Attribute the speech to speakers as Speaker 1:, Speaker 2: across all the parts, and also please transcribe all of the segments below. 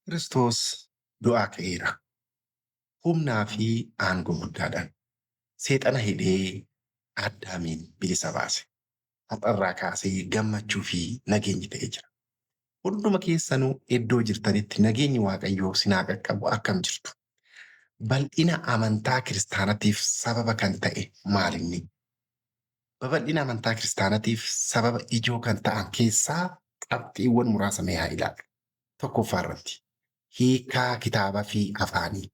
Speaker 1: Kiristoos du'aa ka'eera. Humnaa fi aangoo guddaadhaan seexana hidhee Addaamiin bilisa baase. Har'arraa kaasee gammachuu fi nageenyi ta'ee jira. Hunduma keessanuu iddoo jirtanitti nageenyi Waaqayyoo sinaa qaqqabu akkam jirtu. Bal'ina amantaa kiristaanatiif sababa kan ta'e maalinni? Babal'ina amantaa kiristaanatiif sababa ijoo kan ta'an keessaa qabxiiwwan muraasa mee haa ilaallu. Tokkoffaa irratti hiikaa kitaabaa fi afaanii.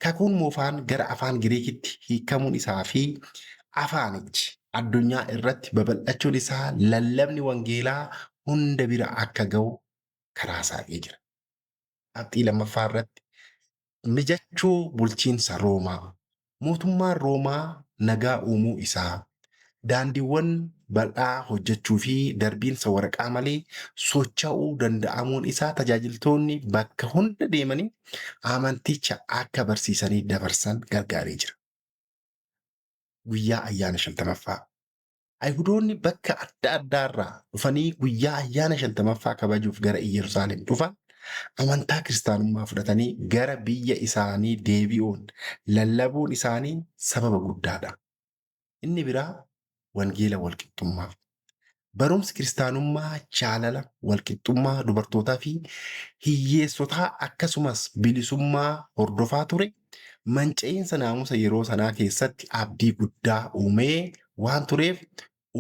Speaker 1: Kakuun moofaan gara afaan Giriikitti hiikamuun isaa fi afaanichi addunyaa irratti babal'achuun isaa lallabni wangeelaa hunda bira akka ga'u karaa saaqee jira. Qabxii lammaffaa irratti mijachuu bulchiinsa Roomaa. Mootummaan Roomaa nagaa uumuu isaa daandiiwwan bal'aa hojjechuu fi darbiinsa waraqaa malee socho'uu danda'amuun isaa tajaajiltoonni bakka hunda deemanii amanticha akka barsiisanii dabarsan gargaaree jira. Guyyaa ayyaana shantamaffaa. Ayhudoonni bakka adda addaarraa dhufanii guyyaa ayyaana shantamaffaa kabajuuf gara Yerusaalem dhufan amantaa kiristaanummaa fudhatanii gara biyya isaanii deebi'uun lallabuun isaanii sababa guddaadha. Inni biraa wangeela walqixxummaa. Barumsi kiristaanummaa jaalala walqixxummaa dubartootaa fi hiyyeessotaa akkasumas bilisummaa hordofaa ture. Manca'iinsa naamusa yeroo sanaa keessatti abdii guddaa uumee waan tureef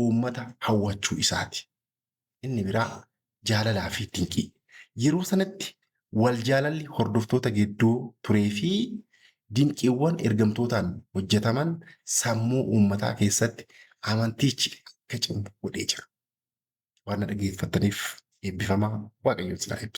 Speaker 1: uummata hawwachuu isaati. Inni biraa jaalalaa fi dinqii. Yeroo sanatti wal jaalalli hordoftoota gidduu turee fi dinqiiwwan ergamtootaan hojjetaman sammuu uummataa keessatti amantichi akka cimu godhee jira. Waan na dhaggeeffattaniif eebbifamaa Waaqayyoon sinaa eebbisu.